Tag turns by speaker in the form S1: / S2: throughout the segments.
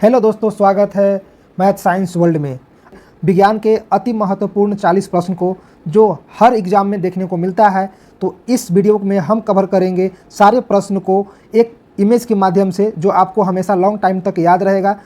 S1: Hello दोस्तों, स्वागत है मैथ साइंस वर्ल्ड में। विज्ञान के अति महत्वपूर्ण 40 प्रश्न को जो हर एग्जाम में देखने को मिलता है, तो इस वीडियो में हम कवर करेंगे सारे प्रश्न को एक इमेज के माध्यम से, जो आपको हमेशा लॉन्ग टाइम तक याद रहेगा।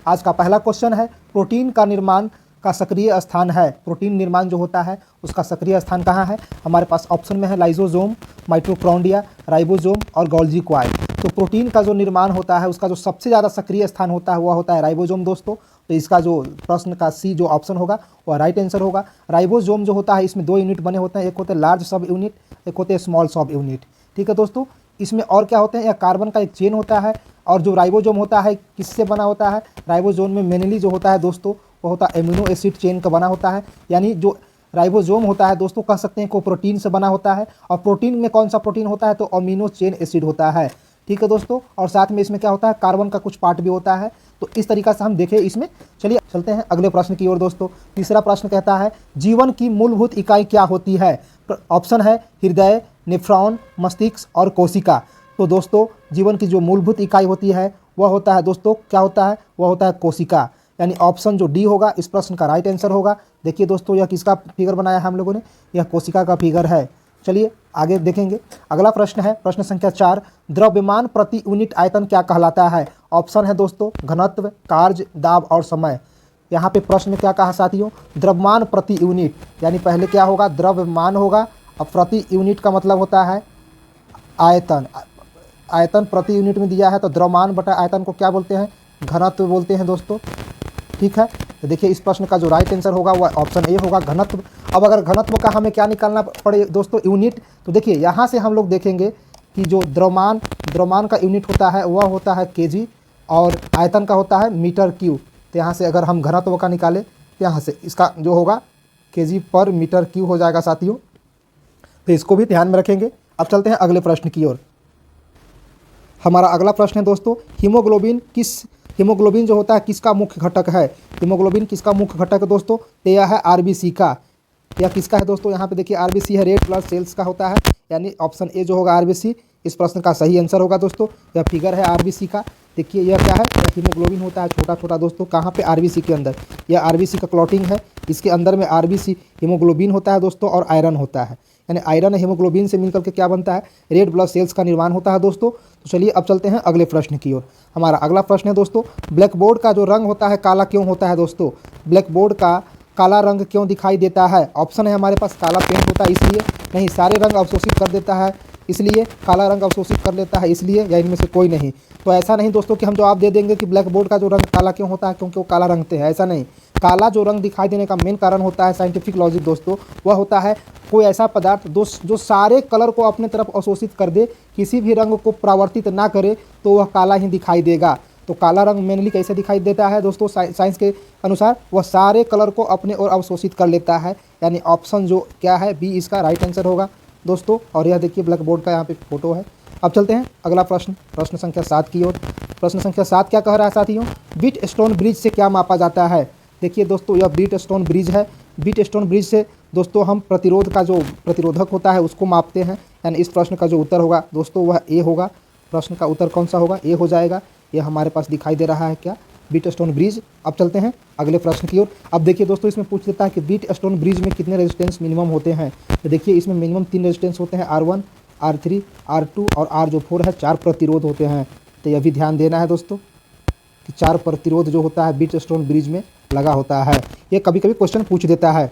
S1: आज का पहला क्वेश्चन है, प्रोटीन का निर्माण का सक्रिय स्थान है। प्रोटीन निर्माण जो होता है उसका सक्रिय स्थान कहाँ है? हमारे पास ऑप्शन में है लाइसोसोम, माइटोकॉन्ड्रिया, राइबोसोम और गोल्गी कॉइल। तो प्रोटीन का जो निर्माण होता है उसका जो सबसे ज़्यादा सक्रिय स्थान होता है वह होता है राइबोसोम दोस्तों। तो इसका जो प्रश्न का सी जो ऑप्शन होगा वह राइट आंसर होगा। राइबोसोम जो होता है इसमें दो यूनिट बने होते हैं, एक होते हैं लार्ज सब यूनिट, एक होते हैं स्मॉल सब यूनिट। ठीक है दोस्तों, इसमें और क्या होते हैं? यह कार्बन का एक चेन होता है। और जो राइबोसोम होता है किससे बना होता है? राइबोसोम में मेनली जो होता है दोस्तों वो होता है एमिनो एसिड चेन का बना होता है। यानी जो राइबोसोम होता है दोस्तों कह सकते हैं को प्रोटीन से बना होता है। और प्रोटीन में कौन सा प्रोटीन होता है? तो अमीनो चेन एसिड होता है। ठीक है दोस्तों, और साथ में इसमें क्या होता है? कार्बन का कुछ पार्ट भी होता है। तो इस तरीका से हम देखें इसमें। चलिए चलते हैं अगले प्रश्न की ओर दोस्तों। तीसरा प्रश्न कहता है, जीवन की मूलभूत इकाई क्या होती है? ऑप्शन है हृदय, नेफ्रॉन, मस्तिष्क और कोशिका। तो दोस्तों जीवन की जो मूलभूत इकाई होती है वह होता है दोस्तों, क्या होता है? वह होता है कोशिका। यानी ऑप्शन जो डी होगा इस प्रश्न का राइट आंसर होगा। देखिए दोस्तों, यह किसका फिगर बनाया है हम लोगों ने? यह कोशिका का फिगर है। चलिए आगे देखेंगे। अगला प्रश्न है प्रश्न संख्या 4, द्रव्यमान प्रति यूनिट आयतन क्या कहलाता है? ऑप्शन है दोस्तों घनत्व, कार्य, दाब और समय। यहाँ पे प्रश्न में क्या कहा साथियों? द्रव्यमान प्रति यूनिट। यानी पहले क्या होगा? द्रव्यमान होगा, और प्रति यूनिट का मतलब होता है आयतन। आयतन प्रति यूनिट में दिया है तो द्रव्यमान बटा आयतन को क्या बोलते हैं? घनत्व बोलते हैं दोस्तों। ठीक है, तो देखिए इस प्रश्न का जो राइट आंसर होगा वह ऑप्शन ए होगा, घनत्व। अब अगर घनत्व का हमें क्या निकालना पड़े दोस्तों? यूनिट। तो देखिए यहाँ से हम लोग देखेंगे कि जो द्रव्यमान का यूनिट होता है वह होता है केजी, और आयतन का होता है मीटर क्यूब। तो यहाँ से अगर हम घनत्व का निकालें तो यहाँ से इसका जो होगा केजी पर मीटर क्यूब हो जाएगा साथियों। तो इसको भी ध्यान में रखेंगे। अब चलते हैं अगले प्रश्न की ओर। हमारा अगला प्रश्न है दोस्तों, हीमोग्लोबिन जो होता है किसका मुख्य घटक है? हीमोग्लोबिन किसका मुख्य घटक है दोस्तों? तो यह है आरबीसी का। यह किसका है दोस्तों? यहाँ पे देखिए आरबीसी है, रेड ब्लड सेल्स का होता है। यानी ऑप्शन ए जो होगा आरबीसी इस प्रश्न का सही आंसर होगा दोस्तों। यह फिगर है आरबीसी का। देखिए यह क्या है? यह हीमोग्लोबिन होता है छोटा छोटा दोस्तों। कहाँ पे? आरबीसी के अंदर। यह आरबीसी का क्लॉटिंग है। इसके अंदर में आरबीसी हीमोग्लोबिन होता है दोस्तों, और आयरन होता है। यानी आयरन हीमोग्लोबिन से मिलकर के क्या बनता है? रेड ब्लड सेल्स का निर्माण होता है दोस्तों। तो चलिए अब चलते हैं अगले प्रश्न की ओर। हमारा अगला प्रश्न है दोस्तों, ब्लैक बोर्ड का जो रंग होता है काला क्यों होता है दोस्तों? ब्लैक बोर्ड का काला रंग क्यों दिखाई देता है? ऑप्शन है हमारे पास काला पेंट होता है इसलिए, नहीं सारे रंग अवशोषित कर देता है इसलिए, काला रंग अवशोषित कर लेता है इसलिए, या इनमें से कोई नहीं। तो ऐसा नहीं दोस्तों कि हम जवाब दे देंगे कि ब्लैक बोर्ड का जो रंग काला क्यों होता है क्योंकि वो काला रंगते हैं, ऐसा नहीं। काला जो रंग दिखाई देने का मेन कारण होता है साइंटिफिक लॉजिक दोस्तों, वह होता है कोई ऐसा पदार्थ जो सारे कलर को अपने तरफ अवशोषित कर दे, किसी भी रंग को परावर्तित ना करे, तो वह काला ही दिखाई देगा। तो काला रंग मेनली कैसे दिखाई देता है दोस्तों? साइंस के अनुसार वह सारे कलर को अपने ओर अवशोषित कर लेता है। यानी ऑप्शन जो क्या है बी इसका राइट आंसर होगा दोस्तों। और यह देखिए ब्लैक बोर्ड का यहाँ पे फोटो है। अब चलते हैं अगला प्रश्न, प्रश्न संख्या 7 की ओर। प्रश्न संख्या 7 क्या कह रहा है साथियों? बीट स्टोन ब्रिज से क्या मापा जाता है? देखिए दोस्तों यह बीट स्टोन ब्रिज है। बीट स्टोन ब्रिज से दोस्तों हम प्रतिरोध का जो प्रतिरोधक होता है उसको मापते हैं। यानी इस प्रश्न का जो उत्तर होगा दोस्तों वह ए होगा। प्रश्न का उत्तर कौन सा होगा? ए हो जाएगा। यह हमारे पास दिखाई दे रहा है क्या? Beat stone bridge. अब चलते हैं अगले प्रश्न की ओर। अब देखिए दोस्तों इसमें पूछ लेता है कि बीट स्टोन ब्रिज में कितने रेजिस्टेंस मिनिमम होते हैं? तो देखिए इसमें मिनिमम 3 रेजिस्टेंस होते हैं, R1, R3, R2 और R जो 4 है 4 प्रतिरोध होते हैं। तो यह भी ध्यान देना है दोस्तों कि 4 प्रतिरोध जो होता है बीट स्टोन ब्रिज में लगा होता है। ये कभी कभी क्वेश्चन पूछ देता है।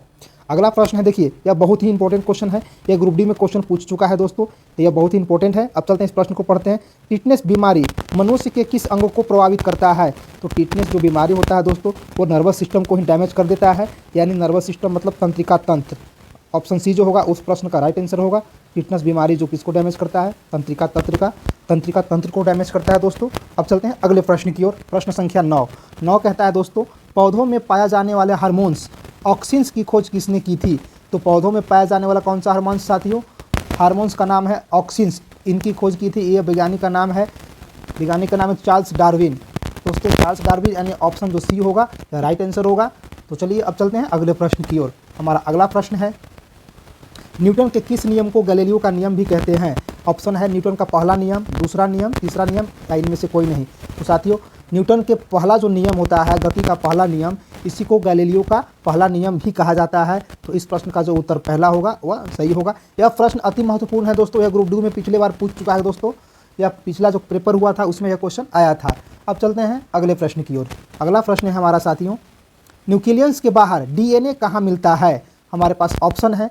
S1: अगला प्रश्न है, देखिए यह बहुत ही इंपॉर्टेंट क्वेश्चन है। यह ग्रुप डी में क्वेश्चन पूछ चुका है दोस्तों, तो यह बहुत ही इंपॉर्टेंट है। अब चलते हैं इस प्रश्न को पढ़ते हैं। टिटनेस बीमारी मनुष्य के किस अंगों को प्रभावित करता है? तो टिटनेस जो बीमारी होता है दोस्तों वो नर्वस सिस्टम को ही डैमेज कर देता है। यानी नर्वस सिस्टम मतलब तंत्रिका तंत्र। ऑप्शन सी जो होगा उस प्रश्न का राइट आंसर होगा। टिटनेस बीमारी जो किसको डैमेज करता है? तंत्रिका तंत्र को डैमेज करता है दोस्तों। अब चलते हैं अगले प्रश्न की ओर। प्रश्न संख्या 9 कहता है दोस्तों, पौधों में पाया जाने वाले हार्मोन्स ऑक्सिन्स की खोज किसने की थी? तो पौधों में पाया जाने वाला कौन सा हार्मोन्स साथियों? हार्मोन्स का नाम है ऑक्सिन्स। इनकी खोज की थी, ये वैज्ञानिक का नाम है चार्ल्स डार्विन। दोस्तों चार्ल्स डार्विन यानी ऑप्शन जो सी होगा राइट आंसर होगा। तो चलिए अब चलते हैं अगले प्रश्न की ओर। हमारा अगला प्रश्न है, न्यूटन के किस नियम को गैलीलियो का नियम भी कहते हैं? ऑप्शन है न्यूटन का पहला नियम, दूसरा नियम, तीसरा नियम या इनमें से कोई नहीं। तो साथियों न्यूटन के पहला जो नियम होता है, गति का पहला नियम, इसी को गैलीलियो का पहला नियम भी कहा जाता है। तो इस प्रश्न का जो उत्तर पहला होगा वह सही होगा। यह प्रश्न अति महत्वपूर्ण है दोस्तों, यह ग्रुप डी में पिछले बार पूछ चुका है दोस्तों, यह पिछला जो पेपर हुआ था उसमें यह क्वेश्चन आया था। अब चलते हैं अगले प्रश्न की ओर। अगला प्रश्न है हमारा साथियों, न्यूक्लियस के बाहर डीएनए कहाँ मिलता है? हमारे पास ऑप्शन है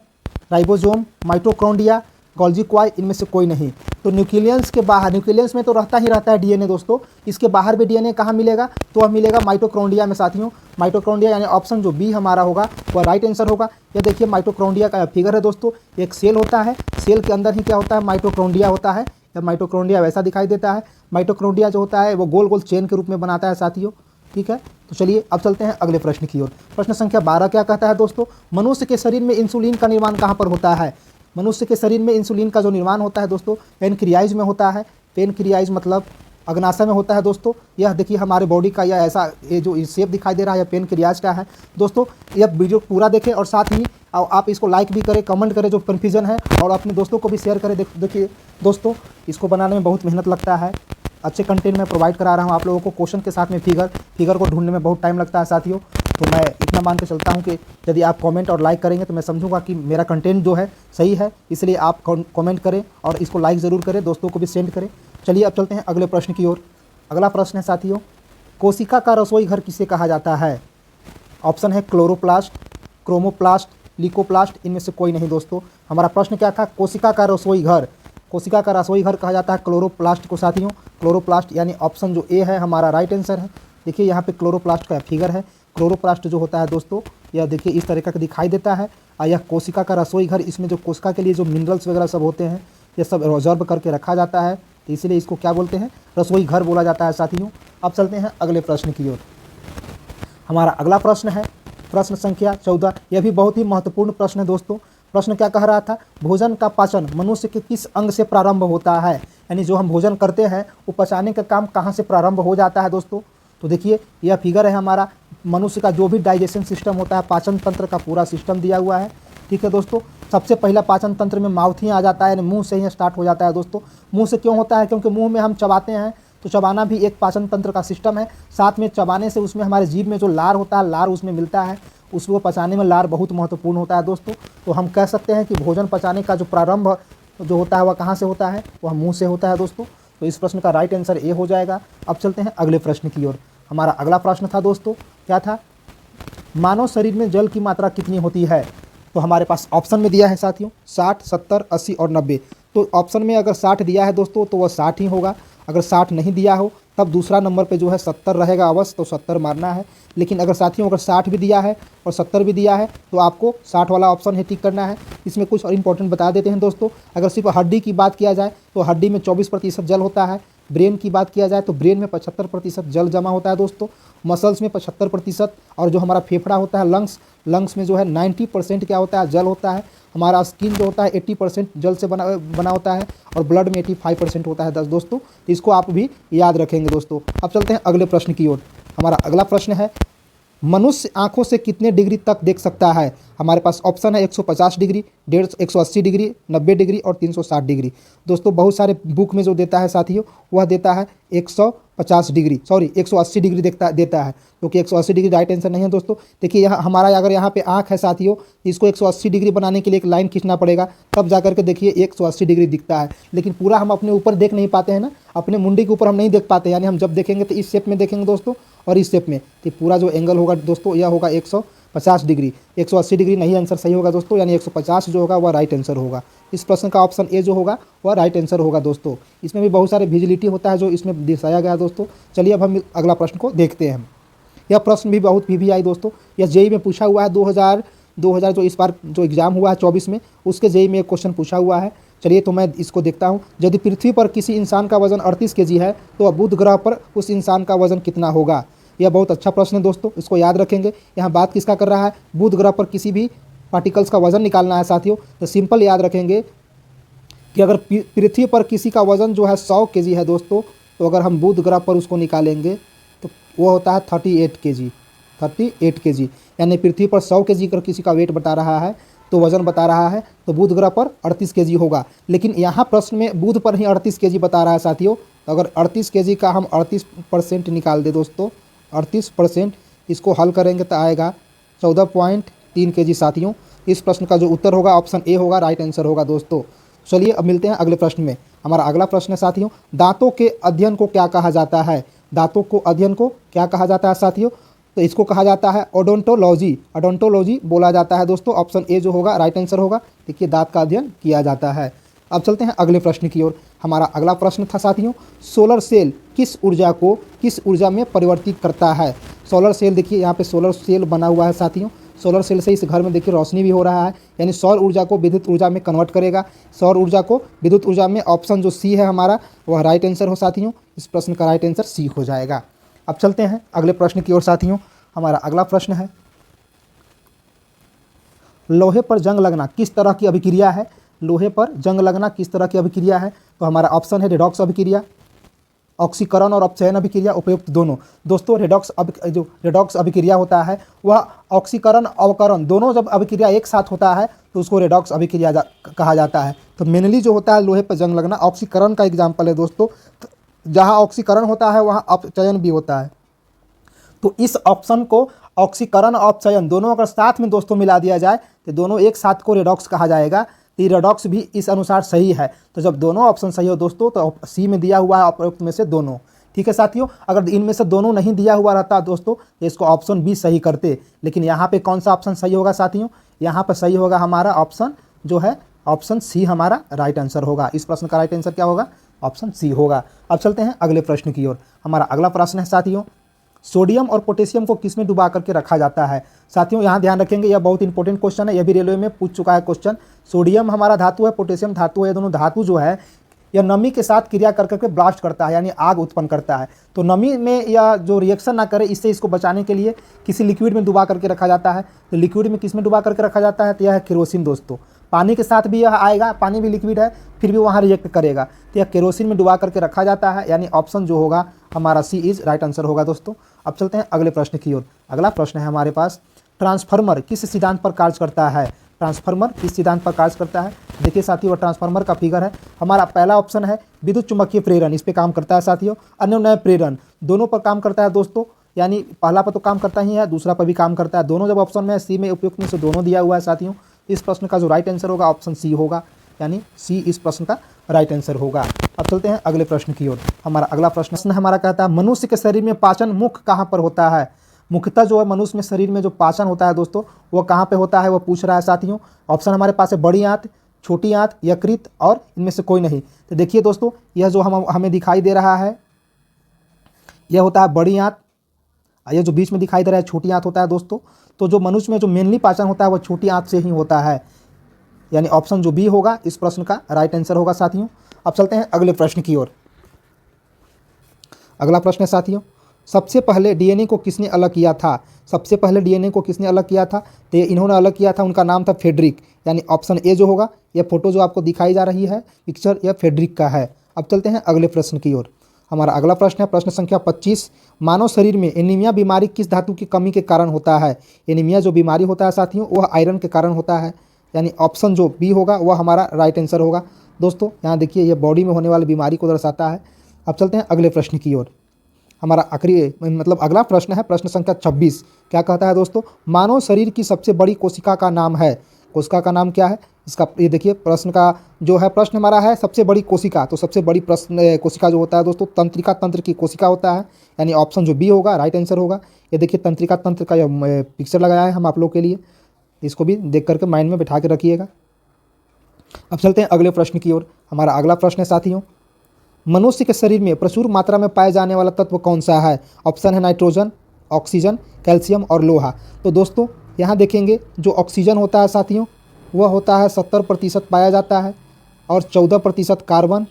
S1: राइबोसोम, माइटोकॉन्ड्रिया, गोल्गी कॉइल, इनमें से कोई नहीं। तो न्यूक्लियस के बाहर, न्यूक्लियस में तो रहता ही रहता है डीएनए दोस्तों, इसके बाहर भी डीएनए कहाँ मिलेगा? तो वह मिलेगा माइटोकॉन्ड्रिया में साथियों। माइटोकॉन्ड्रिया यानी ऑप्शन जो बी हमारा होगा वह राइट आंसर होगा। यह देखिए माइटोकॉन्ड्रिया का फिगर है दोस्तों, एक सेल होता है, सेल के अंदर ही क्या होता है? माइटोकॉन्ड्रिया होता है। या माइटोकॉन्ड्रिया वैसा दिखाई देता है। माइटोकॉन्ड्रिया जो होता है वो गोल गोल चेन के रूप में बनाता है साथियों, ठीक है। तो चलिए अब चलते हैं अगले प्रश्न की ओर। प्रश्न संख्या 12 क्या कहता है दोस्तों? मनुष्य के शरीर में इंसुलिन का निर्माण कहाँ पर होता है? मनुष्य के शरीर में इंसुलिन का जो निर्माण होता है दोस्तों पेनक्रियाज में होता है। पेनक्रियाज मतलब अग्नाशय में होता है दोस्तों। यह देखिए हमारे बॉडी का यह ऐसा ये जो शेप दिखाई दे रहा है यह पेनक्रियाज का है दोस्तों। यह वीडियो पूरा देखें और साथ ही आप इसको लाइक भी करें, कमेंट करें जो कन्फ्यूजन है, और अपने दोस्तों को भी शेयर करें। देखिए दोस्तों, इसको बनाने में बहुत मेहनत लगता है, अच्छे कंटेंट में प्रोवाइड करा रहा हूँ आप लोगों को, क्वेश्चन के साथ में फिगर को ढूंढने में बहुत टाइम लगता है साथियों। तो मैं इतना मान के चलता हूँ कि यदि आप कमेंट और लाइक करेंगे तो मैं समझूंगा कि मेरा कंटेंट जो है सही है, इसलिए आप कमेंट करें और इसको लाइक ज़रूर करें, दोस्तों को भी सेंड करें। चलिए अब चलते हैं अगले प्रश्न की ओर। अगला प्रश्न है साथियों, कोशिका का रसोई घर किसे कहा जाता है? ऑप्शन है क्लोरोप्लास्ट, क्रोमोप्लास्ट, लिकोप्लास्ट, इनमें से कोई नहीं दोस्तों। हमारा प्रश्न क्या था? कोशिका का रसोई घर, कोशिका का रसोई घर कहा जाता है क्लोरोप्लास्ट को साथियों। क्लोरोप्लास्ट यानी ऑप्शन जो ए है हमारा राइट आंसर है। देखिए यहाँ पे क्लोरोप्लास्ट का फिगर है। क्लोरोप्लास्ट जो होता है दोस्तों यह देखिए इस तरह का दिखाई देता है, और यह कोशिका का रसोई घर, इसमें जो कोशिका के लिए जो मिनरल्स वगैरह सब होते हैं ये सब रिजर्व करके रखा जाता है, तो इसीलिए इसको क्या बोलते हैं? रसोई घर बोला जाता है साथियों। अब चलते हैं अगले प्रश्न की ओर। हमारा अगला प्रश्न है प्रश्न संख्या 14। यह भी बहुत ही महत्वपूर्ण प्रश्न है दोस्तों। प्रश्न क्या कह रहा था? भोजन का पाचन मनुष्य के किस अंग से प्रारंभ होता है? यानी जो हम भोजन करते हैं वो पचाने का काम कहाँ से प्रारंभ हो जाता है दोस्तों? तो देखिए यह फिगर है हमारा, मनुष्य का जो भी डाइजेशन सिस्टम होता है, पाचन तंत्र का पूरा सिस्टम दिया हुआ है, ठीक है दोस्तों। सबसे पहला पाचन तंत्र में माउथ ही आ जाता है, यानी मुंह से ही स्टार्ट हो जाता है दोस्तों। मुंह से क्यों होता है? क्योंकि मुंह में हम चबाते हैं, तो चबाना भी एक पाचन तंत्र का सिस्टम है। साथ में चबाने से उसमें हमारे जीभ में जो लार होता है, लार उसमें मिलता है, उसको पचाने में लार बहुत महत्वपूर्ण होता है दोस्तों। तो हम कह सकते हैं कि भोजन पचाने का जो प्रारंभ जो होता है वह कहाँ से होता है? वह मुँह से होता है दोस्तों। तो इस प्रश्न का राइट आंसर ए हो जाएगा। अब चलते हैं अगले प्रश्न की ओर। हमारा अगला प्रश्न था दोस्तों, क्या था? मानव शरीर में जल की मात्रा कितनी होती है? तो हमारे पास ऑप्शन में दिया है साथियों 60, 70, 80 और 90। तो ऑप्शन में अगर 60 दिया है दोस्तों तो वह 60 ही होगा। अगर 60 नहीं दिया हो तब दूसरा नंबर पे जो है 70 रहेगा अवश्य, तो 70 मारना है। लेकिन अगर साथियों अगर 60 भी दिया है और 70 भी दिया है तो आपको 60 वाला ऑप्शन ही टिक करना है। इसमें कुछ और इंपॉर्टेंट बता देते हैं दोस्तों। अगर सिर्फ हड्डी की बात किया जाए तो हड्डी में 24% जल होता है। ब्रेन की बात किया जाए तो ब्रेन में 75% जल जमा होता है दोस्तों। मसल्स में 75%, और जो हमारा फेफड़ा होता है लंग्स में जो है 90% क्या होता है? जल होता है। हमारा स्किन जो होता है 80% जल से बना होता है, और ब्लड में 85% होता है दोस्तों। तो इसको आप भी याद रखेंगे दोस्तों। अब चलते हैं अगले प्रश्न की ओर। हमारा अगला प्रश्न है, मनुष्य आंखों से कितने डिग्री तक देख सकता है? हमारे पास ऑप्शन है 150 डिग्री, 180 डिग्री, 90 डिग्री और 360 डिग्री। दोस्तों बहुत सारे बुक में जो देता है साथियों वह देता है 150 डिग्री, सॉरी 180 डिग्री देता है, क्योंकि 180 डिग्री राइट आंसर नहीं है दोस्तों। देखिए यहाँ हमारा अगर यहाँ पे आँख है साथियों, इसको 180 डिग्री बनाने के लिए एक लाइन खींचना पड़ेगा, तब जा करके देखिए 180 डिग्री दिखता है। लेकिन पूरा हम अपने ऊपर देख नहीं पाते हैं ना, अपने मुंडी के ऊपर हम नहीं देख पाते, यानी हम जब देखेंगे तो इस शेप में देखेंगे दोस्तों और इस शेप में। तो पूरा जो एंगल होगा दोस्तों यह होगा 150 डिग्री। 180 डिग्री नहीं आंसर सही होगा दोस्तों, यानी 150 जो होगा वह राइट आंसर होगा। इस प्रश्न का ऑप्शन ए जो होगा वह राइट आंसर होगा दोस्तों। इसमें भी बहुत सारे विजिबिलिटी होता है जो इसमें दर्शाया गया दोस्तों। चलिए अब हम अगला प्रश्न को देखते हैं। यह प्रश्न भी बहुत PVI दोस्तों, यह जेईई में पूछा हुआ है। 2000 जो इस बार जो एग्जाम हुआ है 24 में, उसके जेईई में एक क्वेश्चन पूछा हुआ है। चलिए तो मैं इसको देखता हूँ। यदि पृथ्वी पर किसी इंसान का वजन 38 kg है तो बुध ग्रह पर उस इंसान का वजन कितना होगा? यह बहुत अच्छा प्रश्न है दोस्तों, इसको याद रखेंगे। यहाँ बात किसका कर रहा है? बुध ग्रह पर किसी भी पार्टिकल्स का वजन निकालना है साथियों। तो सिंपल याद रखेंगे कि अगर पृथ्वी पर किसी का वजन जो है 100 kg है दोस्तों, तो अगर हम बुध ग्रह पर उसको निकालेंगे तो वो होता है 38 kg। 38 kg यानी पृथ्वी पर 100 kg अगर किसी का वेट बता रहा है तो वजन बता रहा है, तो बुध ग्रह पर 38 kg होगा। लेकिन यहाँ प्रश्न में बुध पर ही 38 kg बता रहा है साथियों, तो अगर 38 kg का हम 38% निकाल दें दोस्तों, 38%, इसको हल करेंगे तो आएगा 14.3 kg साथियों। इस प्रश्न का जो उत्तर होगा ऑप्शन ए होगा, राइट आंसर होगा दोस्तों। चलिए अब मिलते हैं अगले प्रश्न में। हमारा अगला प्रश्न है साथियों, दांतों के अध्ययन को क्या कहा जाता है? दांतों को अध्ययन को क्या कहा जाता है साथियों? तो इसको कहा जाता है ओडोंटोलॉजी, ओडोंटोलॉजी बोला जाता है दोस्तों। ऑप्शन ए जो होगा राइट आंसर होगा। देखिए दांत का अध्ययन किया जाता है। अब चलते हैं अगले प्रश्न की ओर। हमारा अगला प्रश्न था साथियों, सोलर सेल किस ऊर्जा में परिवर्तित करता है? सोलर सेल, देखिए यहाँ पे सोलर सेल बना हुआ है साथियों। सोलर सेल से इस घर में देखिए रोशनी भी हो रहा है, यानी सौर ऊर्जा को विद्युत ऊर्जा में कन्वर्ट करेगा। सौर ऊर्जा को विद्युत ऊर्जा में, ऑप्शन जो सी है हमारा वह राइट आंसर हो साथियों। इस प्रश्न का राइट आंसर सी हो जाएगा। अब चलते हैं अगले प्रश्न की ओर साथियों। हमारा अगला प्रश्न है, लोहे पर जंग लगना किस तरह की अभिक्रिया है? लोहे पर जंग लगना किस तरह की अभिक्रिया है? तो हमारा ऑप्शन है रेडॉक्स अभिक्रिया, ऑक्सीकरण और अपचयन अभिक्रिया, उपयुक्त दोनों। दोस्तों जो रेडॉक्स अभिक्रिया होता है वह ऑक्सीकरण अवकरण दोनों जब अभिक्रिया एक साथ होता है तो उसको रेडॉक्स अभिक्रिया कहा जाता है। तो मेनली जो होता है लोहे पर जंग लगना ऑक्सीकरण का एग्जाम्पल है दोस्तों। जहाँ ऑक्सीकरण होता है वहाँ अपचयन भी होता है। तो इस ऑप्शन को ऑक्सीकरण और अपचयन दोनों अगर साथ में दोस्तों मिला दिया जाए तो दोनों एक साथ को रेडॉक्स कहा जाएगा। तो रेडॉक्स भी इस अनुसार सही है। तो जब दोनों ऑप्शन सही हो दोस्तों तो सी में दिया हुआ है उपयुक्त में से दोनों। ठीक है साथियों, अगर इनमें से दोनों नहीं दिया हुआ रहता दोस्तों तो इसको ऑप्शन बी सही करते। लेकिन यहाँ पे कौन सा ऑप्शन सही होगा साथियों? यहाँ पर सही होगा हमारा ऑप्शन जो है, ऑप्शन सी हमारा राइट आंसर होगा। इस प्रश्न का राइट आंसर क्या होगा? ऑप्शन सी होगा। अब चलते हैं अगले प्रश्न की ओर। हमारा अगला प्रश्न है साथियों, सोडियम और पोटेशियम को किसमें डुबा करके रखा जाता है? साथियों यहाँ ध्यान रखेंगे, यह बहुत इंपॉर्टेंट क्वेश्चन है, यह भी रेलवे में पूछ चुका है क्वेश्चन। सोडियम हमारा धातु है, पोटेशियम धातु है। ये दोनों धातु जो है यह नमी के साथ क्रिया कर करके ब्लास्ट करता है, यानी आग उत्पन्न करता है। तो नमी में यह जो रिएक्शन ना करे, इससे इसको बचाने के लिए किसी लिक्विड में डुबा करके रखा जाता है। तो लिक्विड में किस में डुबा करके रखा जाता है? तो यह है केरोसिन दोस्तों। पानी के साथ भी यह आएगा, पानी भी लिक्विड है, फिर भी वहाँ रिएक्ट करेगा। तो यह केरोसिन में डुबा करके रखा जाता है, यानी ऑप्शन जो होगा हमारा सी इज राइट आंसर होगा दोस्तों। अब चलते हैं अगले प्रश्न की ओर। अगला प्रश्न है हमारे पास, ट्रांसफार्मर किस सिद्धांत पर कार्य करता है? ट्रांसफार्मर किस सिद्धांत पर कार्य करता है? देखिए साथियों, ट्रांसफार्मर का फिगर है। हमारा पहला ऑप्शन है विद्युत चुम्बकीय प्रेरण, इस पे काम करता है साथियों। अन्योन्य प्रेरण दोनों पर काम करता है दोस्तों, यानी पहला पर तो काम करता ही है, दूसरा पर भी काम करता है। दोनों जब ऑप्शन में है, सी में उपयुक्त में से दोनों दिया हुआ है साथियों। इस प्रश्न का जो राइट आंसर होगा ऑप्शन सी होगा, यानी सी इस प्रश्न का राइट आंसर होगा। अब चलते हैं अगले प्रश्न की ओर। हमारा अगला प्रश्न हमारा कहता है, मनुष्य के शरीर में पाचन मुख्य कहाँ पर होता है? मुख्यतः जो है मनुष्य में शरीर में जो पाचन होता है दोस्तों वो कहाँ पे होता है, वो पूछ रहा है साथियों। ऑप्शन हमारे पास है बड़ी आंत, छोटी आंत, यकृत और इनमें से कोई नहीं। तो देखिए दोस्तों, यह जो हमें दिखाई दे रहा है यह होता है बड़ी आंत, ये जो बीच में दिखाई दे रहा है छोटी आंत होता है दोस्तों। तो जो मनुष्य में जो मेनली पाचन होता है वह छोटी आंत से ही होता है, यानी ऑप्शन जो बी होगा इस प्रश्न का राइट आंसर होगा साथियों। अब चलते हैं अगले प्रश्न की ओर। अगला प्रश्न है साथियों, सबसे पहले डीएनए को किसने अलग किया था? सबसे पहले डीएनए को किसने अलग किया था? तो इन्होंने अलग किया था, उनका नाम था फ्रेडरिक, यानी ऑप्शन ए जो होगा, यह फोटो जो आपको दिखाई जा रही है पिक्चर, यह फ्रेडरिक का है। अब चलते हैं अगले प्रश्न की ओर। हमारा अगला प्रश्न है प्रश्न संख्या 25, मानव शरीर में एनीमिया बीमारी किस धातु की कमी के कारण होता है? एनीमिया जो बीमारी होता है साथियों वह आयरन के कारण होता है, यानी ऑप्शन जो बी होगा वह हमारा राइट आंसर होगा दोस्तों। यहाँ देखिए यह बॉडी में होने वाली बीमारी को दर्शाता है। अब चलते हैं अगले प्रश्न की ओर। हमारा अगला प्रश्न है प्रश्न संख्या 26। क्या कहता है दोस्तों, मानव शरीर की सबसे बड़ी कोशिका का नाम है? कोशिका का नाम क्या है इसका? ये देखिए प्रश्न का जो है, प्रश्न हमारा है सबसे बड़ी कोशिका। तो सबसे बड़ी प्रश्न कोशिका जो होता है दोस्तों तंत्रिका तंत्र की कोशिका होता है, यानी ऑप्शन जो बी होगा राइट आंसर होगा। ये देखिए तंत्रिका तंत्र का यह पिक्चर लगाया है हम आप लोग के लिए, इसको भी देख करके माइंड में बैठा के रखिएगा। अब चलते हैं अगले प्रश्न की ओर। हमारा अगला प्रश्न है साथियों, मनुष्य के शरीर में प्रचुर मात्रा में पाए जाने वाला तत्व कौन सा है? ऑप्शन है नाइट्रोजन, ऑक्सीजन, कैल्शियम और लोहा। तो दोस्तों यहाँ देखेंगे जो ऑक्सीजन होता है साथियों वह होता है 70% पाया जाता है, और 14% कार्बन,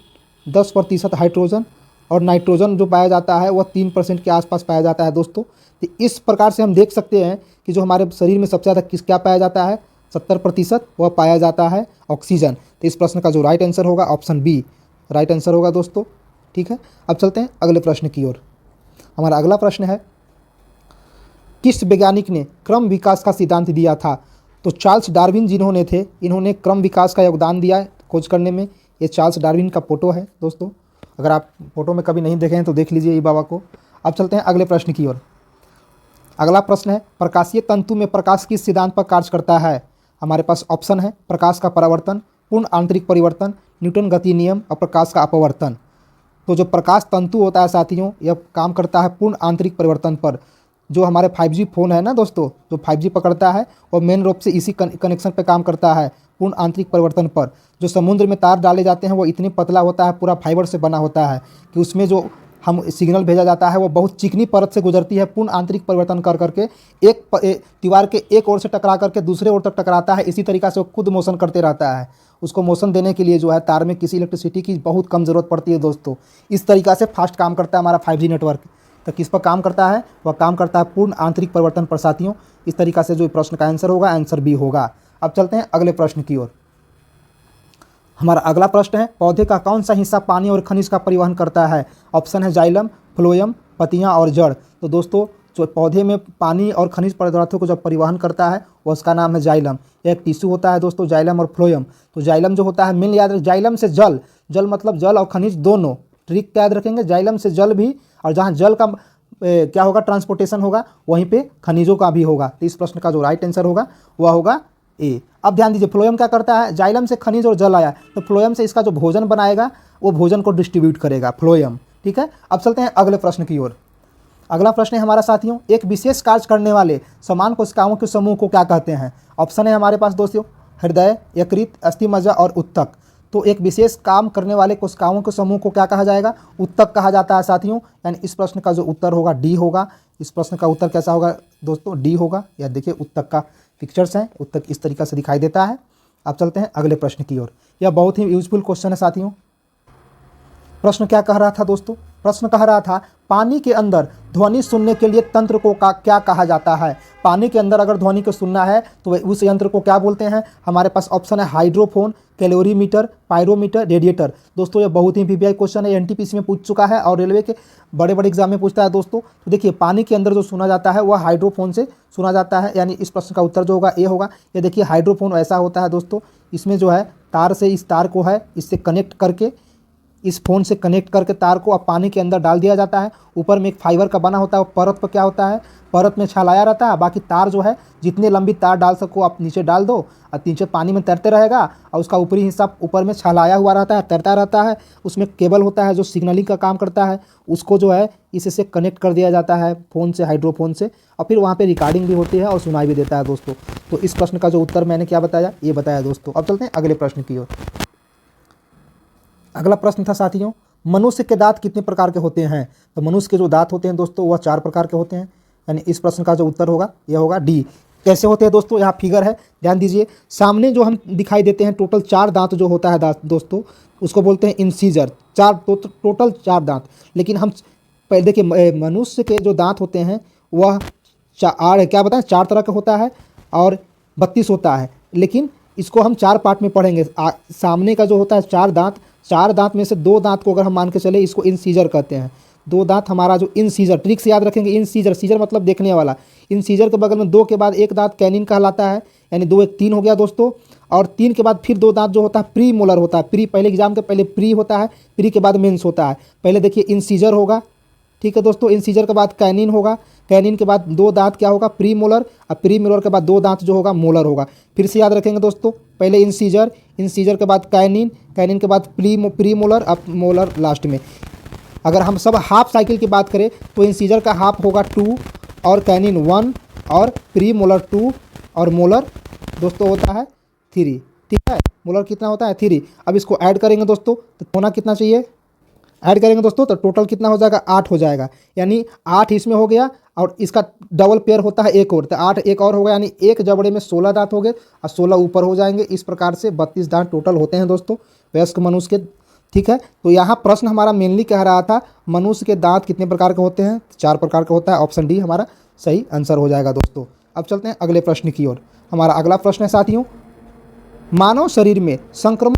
S1: 10% हाइड्रोजन, और नाइट्रोजन जो पाया जाता है वह 3% के आसपास पाया जाता है दोस्तों। तो इस प्रकार से हम देख सकते हैं कि जो हमारे शरीर में सबसे ज़्यादा क्या पाया जाता है, 70% वह पाया जाता है ऑक्सीजन। तो इस प्रश्न का जो राइट आंसर होगा ऑप्शन बी राइट आंसर होगा दोस्तों। ठीक है, अब चलते हैं अगले प्रश्न की ओर। हमारा अगला प्रश्न है, किस वैज्ञानिक ने क्रम विकास का सिद्धांत दिया था? तो चार्ल्स डार्विन जिन्होंने थे, इन्होंने क्रम विकास का योगदान दिया है खोज करने में। ये चार्ल्स डार्विन का फोटो है दोस्तों। अगर आप फोटो में कभी नहीं देखे हैं तो देख लीजिए ई बाबा को। अब चलते हैं अगले प्रश्न की ओर। अगला प्रश्न है, प्रकाशीय तंतु में प्रकाश किस सिद्धांत पर कार्य करता है? हमारे पास ऑप्शन है, प्रकाश का परावर्तन, पूर्ण आंतरिक परिवर्तन, न्यूटन गति नियम और प्रकाश का अपवर्तन। तो जो प्रकाश तंतु होता है साथियों, यह काम करता है पूर्ण आंतरिक परिवर्तन पर। जो हमारे 5G फ़ोन है ना दोस्तों, जो 5G पकड़ता है वो मेन रूप से इसी कनेक्शन पे काम करता है, पूर्ण आंतरिक परिवर्तन पर। जो समुद्र में तार डाले जाते हैं वो इतनी पतला होता है, पूरा फाइबर से बना होता है कि उसमें जो हम सिग्नल भेजा जाता है वो बहुत चिकनी परत से गुजरती है, पूर्ण आंतरिक परिवर्तन कर करके एक दीवार के एक ओर से टकरा करके दूसरे ओर तक टकराता है। इसी तरीक़ा से वो खुद मोशन करते रहता है। उसको मोशन देने के लिए जो है तार में किसी इलेक्ट्रिसिटी की बहुत कम ज़रूरत पड़ती है दोस्तों। इस तरीक़ा से फास्ट काम करता है हमारा 5G नेटवर्क। तो किस पर काम करता है? वह काम करता है पूर्ण आंतरिक परिवर्तन पर साथियों। इस तरीक़ा से जो प्रश्न का आंसर होगा, आंसर बी होगा। अब चलते हैं अगले प्रश्न की ओर। हमारा अगला प्रश्न है, पौधे का कौन सा हिस्सा पानी और खनिज का परिवहन करता है? ऑप्शन है जाइलम, फ्लोएम, पत्तियां और जड़। तो दोस्तों जो पौधे में पानी और खनिज पदार्थों को जब परिवहन करता है वो उसका नाम है जाइलम। एक टिश्यू होता है दोस्तों जाइलम और फ्लोएम। तो जाइलम जो होता है, मेन याद रखें, जाइलम से जल, जल मतलब जल और खनिज दोनों। ट्रिक याद रखेंगे, जाइलम से जल भी, और जहाँ जल का क्या होगा, ट्रांसपोर्टेशन होगा, वहीं पे खनिजों का भी होगा। तो इस प्रश्न का जो राइट आंसर होगा वह होगा ए। अब ध्यान दीजिए, फ्लोएम क्या करता है? जाइलम से खनिज और जल आया तो फ्लोएम से इसका जो भोजन बनाएगा वो भोजन को डिस्ट्रीब्यूट करेगा फ्लोएम। ठीक है, अब चलते हैं अगले प्रश्न की ओर। अगला प्रश्न है हमारा साथियों, एक विशेष कार्य करने वाले समान कोशिकाओं के समूह को क्या कहते हैं? ऑप्शन है हमारे पास दोस्तों, हृदय, यकृत, अस्थिमज्जा और उत्तक। तो एक विशेष काम करने वाले कोशिकाओं के समूह को क्या कहा जाएगा? उत्तक कहा जाता है साथियों। यानी इस प्रश्न का जो उत्तर होगा डी होगा। इस प्रश्न का उत्तर कैसा होगा दोस्तों? डी होगा। या देखिए उत्तक का पिक्चर्स हैं, उत्तक इस तरीक़ा से दिखाई देता है। अब चलते हैं अगले प्रश्न की ओर। यह बहुत ही यूजफुल क्वेश्चन है साथियों। प्रश्न क्या कह रहा था दोस्तों? प्रश्न कह रहा था, पानी के अंदर ध्वनि सुनने के लिए तंत्र को क्या कहा जाता है? पानी के अंदर अगर ध्वनि को सुनना है तो उस यंत्र को क्या बोलते हैं? हमारे पास ऑप्शन है हाइड्रोफोन, कैलोरीमीटर, पायरोमीटर, रेडिएटर। दोस्तों ये बहुत ही वीवीआई क्वेश्चन है, एनटीपीसी में पूछ चुका है और रेलवे के बड़े बड़े एग्जाम में पूछता है दोस्तों। तो देखिए पानी के अंदर जो सुना जाता है वह हाइड्रोफोन से सुना जाता है। यानी इस प्रश्न का उत्तर जो होगा ए होगा। ये देखिए हाइड्रोफोन ऐसा होता है दोस्तों, इसमें जो है तार से, इस तार को है इससे कनेक्ट करके, इस फ़ोन से कनेक्ट करके तार को अब पानी के अंदर डाल दिया जाता है। ऊपर में एक फाइबर का बना होता है, परत पर क्या होता है, परत में छलाया रहता है। बाकी तार जो है जितने लंबी तार डाल सको आप नीचे डाल दो और नीचे पानी में तैरते रहेगा और उसका ऊपरी हिस्सा ऊपर में छलाया हुआ रहता है, तैरता रहता है। उसमें केबल होता है जो सिग्नलिंग का काम करता है, उसको जो है इससे कनेक्ट कर दिया जाता है फ़ोन से, हाइड्रोफोन से, और फिर वहाँ पर रिकॉर्डिंग भी होती है और सुनाई भी देता है दोस्तों। तो इस प्रश्न का जो उत्तर मैंने क्या बताया, ये बताया दोस्तों। अब चलते हैं अगले प्रश्न की ओर। अगला प्रश्न था साथियों, मनुष्य के दांत कितने प्रकार के होते हैं? तो मनुष्य के जो दांत होते हैं दोस्तों वह 4 प्रकार के होते हैं। यानी इस प्रश्न का जो उत्तर होगा यह होगा डी। कैसे होते हैं दोस्तों? यहाँ फिगर है, ध्यान दीजिए। सामने जो हम दिखाई देते हैं टोटल 4 दांत जो होता है दोस्तों, उसको बोलते हैं इंसीजर। टोटल 4 दांत। लेकिन हम पहले देखिए, मनुष्य के जो दांत होते हैं वह क्या बताएं, 4 तरह का होता है और 32 होता है। लेकिन इसको हम 4 पार्ट में पढ़ेंगे। सामने का जो होता है 4 दांत, 4 दांत में से 2 दांत को अगर हम मान के चले, इसको इंसीजर कहते हैं। 2 दांत हमारा जो इंसीजर, ट्रिक से याद रखेंगे, इंसीजर, सीजर मतलब देखने वाला। इंसीजर के बगल में 2 के बाद 1 दांत कैनिन कहलाता है। यानी 2 1 3 हो गया दोस्तों। और 3 के बाद फिर 2 दांत जो होता है प्री मोलर होता है। प्री पहले एग्जाम के पहले प्री होता है, प्री के बाद मेंस होता है। पहले देखिए इंसीजर होगा, ठीक है दोस्तों। इंसीजर के बाद कैनिन होगा, कैनिन के बाद 2 दांत क्या होगा, प्री मोलर, और प्री मोलर के बाद 2 दांत जो होगा मोलर होगा। फिर से याद रखेंगे दोस्तों, पहले इंसीजर, इंसीजर के बाद कैनिन, कैनिन के बाद प्री मोलर, अब मोलर लास्ट में। अगर हम सब हाफ साइकिल की बात करें तो इंसीजर का हाफ होगा 2 और कैनिन 1 और प्री मोलर 2 और मोलर दोस्तों होता है 3। ठीक है, मोलर कितना होता है 3। अब इसको ऐड करेंगे दोस्तों तो होना कितना चाहिए, ऐड करेंगे दोस्तों तो टोटल कितना हो जाएगा, 8 हो जाएगा। यानी 8 इसमें हो गया और इसका डबल पेयर होता है एक और, तो 8 एक और हो गया। यानी एक जबड़े में 16 दांत हो गए और 16 ऊपर हो जाएंगे। इस प्रकार से 32 दांत टोटल होते हैं दोस्तों वयस्क मनुष्य के। ठीक है, तो यहाँ प्रश्न हमारा मेनली कह रहा था मनुष्य के दांत कितने प्रकार के होते हैं? 4 प्रकार का होता है। ऑप्शन डी हमारा सही आंसर हो जाएगा दोस्तों। अब चलते हैं अगले प्रश्न की ओर। हमारा अगला प्रश्न है साथियों, मानव शरीर में संक्रमण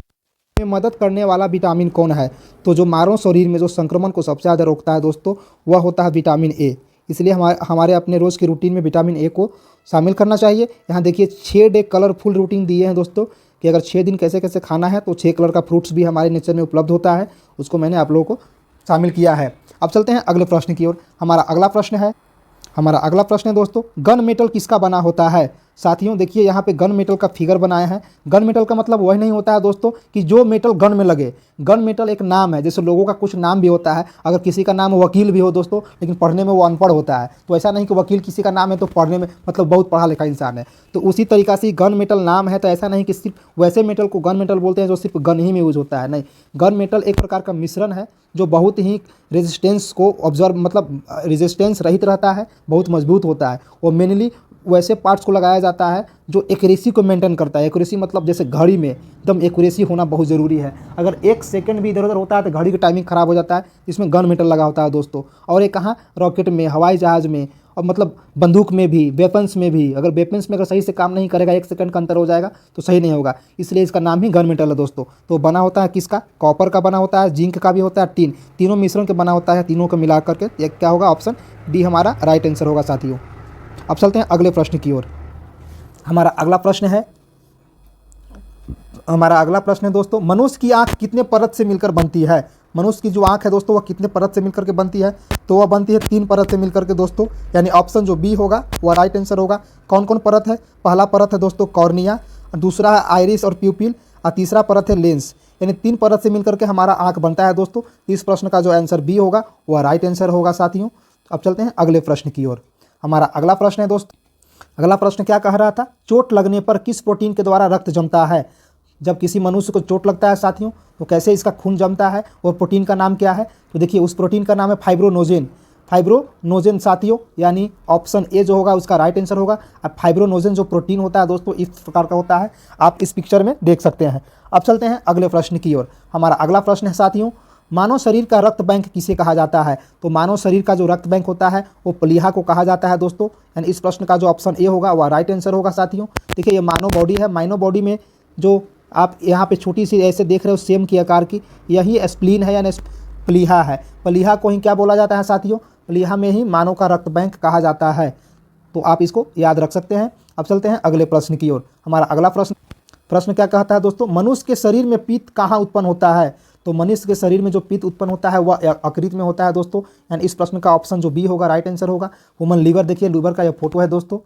S1: में मदद करने वाला विटामिन कौन है? तो जो मानव शरीर में जो संक्रमण को सबसे ज़्यादा रोकता है दोस्तों वह होता है विटामिन ए। इसलिए हमारे अपने रोज़ की रूटीन में विटामिन ए को शामिल करना चाहिए। यहाँ देखिए 6 डे कलरफुल रूटीन दिए हैं दोस्तों कि अगर 6 दिन कैसे कैसे खाना है, तो 6 कलर का फ्रूट्स भी हमारे नेचर में उपलब्ध होता है, उसको मैंने आप लोगों को शामिल किया है। अब चलते हैं अगले प्रश्न की ओर। हमारा अगला प्रश्न है दोस्तों, गन मेटल किसका बना होता है। साथियों देखिए यहाँ पे गन मेटल का फिगर बनाया है। गन मेटल का मतलब वही नहीं होता है दोस्तों कि जो मेटल गन में लगे। गन मेटल एक नाम है, जैसे लोगों का कुछ नाम भी होता है। अगर किसी का नाम वकील भी हो दोस्तों, लेकिन पढ़ने में वो अनपढ़ होता है, तो ऐसा नहीं कि वकील किसी का नाम है तो पढ़ने में मतलब बहुत पढ़ा लिखा इंसान है। तो उसी तरीक़ा से गन मेटल नाम है, तो ऐसा नहीं कि सिर्फ वैसे मेटल को गन मेटल बोलते हैं जो सिर्फ गन ही में यूज होता है, नहीं। गन मेटल एक प्रकार का मिश्रण है जो बहुत ही रेजिस्टेंस को ऑब्जर्व मतलब रेजिस्टेंस रहित रहता है, बहुत मजबूत होता है। और मेनली वैसे पार्ट्स को लगाया जाता है जो एक्यूरेसी को मेंटेन करता है। एक्यूरेसी मतलब जैसे घड़ी में एकदम एक्यूरेसी होना बहुत ज़रूरी है। अगर 1 सेकंड भी इधर उधर होता है तो घड़ी की टाइमिंग ख़राब हो जाता है। इसमें गन मेटल लगा होता है दोस्तों। और ये कहाँ, रॉकेट में, हवाई जहाज़ में, और मतलब बंदूक में भी, वेपन्स में भी। अगर वेपन्स में अगर सही से काम नहीं करेगा, 1 सेकंड का अंतर हो जाएगा तो सही नहीं होगा, इसलिए इसका नाम ही गन मेटल है दोस्तों। तो बना होता है किसका, कॉपर का बना होता है, जिंक का भी होता है, टिन, तीनों मिश्रण के बना होता है। तीनों को मिला करके ये क्या होगा, ऑप्शन डी हमारा राइट आंसर होगा साथियों। अब चलते हैं अगले प्रश्न की ओर। हमारा अगला प्रश्न है दोस्तों, मनुष्य की आंख कितने परत से मिलकर बनती है। मनुष्य की जो आंख है दोस्तों वह कितने परत से मिलकर के बनती है, तो वह बनती है 3 परत से मिलकर के दोस्तों, यानी ऑप्शन जो बी होगा वह राइट आंसर होगा। कौन कौन परत है, पहला परत है दोस्तों कॉर्निया, दूसरा है आइरिस और प्यूपिल, और तीसरा परत है लेंस। यानी 3 परत से मिलकर के हमारा आंख बनता है दोस्तों। इस प्रश्न का जो आंसर बी होगा वह राइट आंसर होगा साथियों। अब चलते हैं अगले प्रश्न की ओर। हमारा अगला प्रश्न है दोस्तों, अगला प्रश्न क्या कह रहा था, चोट लगने पर किस प्रोटीन के द्वारा रक्त जमता है। जब किसी मनुष्य को चोट लगता है साथियों तो कैसे इसका खून जमता है और प्रोटीन का नाम क्या है, तो देखिए उस प्रोटीन का नाम है फाइब्रोनोजेन साथियों, यानी ऑप्शन ए जो होगा उसका राइट आंसर होगा। अब फाइब्रोनोजेन जो प्रोटीन होता है दोस्तों इस प्रकार का होता है, आप इस पिक्चर में देख सकते हैं। अब चलते हैं अगले प्रश्न की ओर। हमारा अगला प्रश्न है साथियों, मानव शरीर का रक्त बैंक किसे कहा जाता है। तो मानव शरीर का जो रक्त बैंक होता है वो प्लीहा को कहा जाता है दोस्तों, यानी इस प्रश्न का जो ऑप्शन ए होगा वह राइट आंसर होगा साथियों। देखिए ये मानव बॉडी है, मानव बॉडी में जो आप यहाँ पे छोटी सी ऐसे देख रहे हो सेम की आकार की, यही स्प्लीन है यानी प्लीहा है। प्लीहा को ही क्या बोला जाता है साथियों, प्लीहा में ही मानव का रक्त बैंक कहा जाता है, तो आप इसको याद रख सकते हैं। अब चलते हैं अगले प्रश्न की ओर। हमारा अगला प्रश्न क्या कहता है दोस्तों, मनुष्य के शरीर में पित्त कहाँ उत्पन्न होता है। तो मनुष्य के शरीर में जो पित्त उत्पन्न होता है वह यकृत में होता है दोस्तों, यानी इस प्रश्न का ऑप्शन जो बी होगा राइट आंसर होगा। ह्यूमन लीवर, देखिए लीवर का यह फोटो है दोस्तों,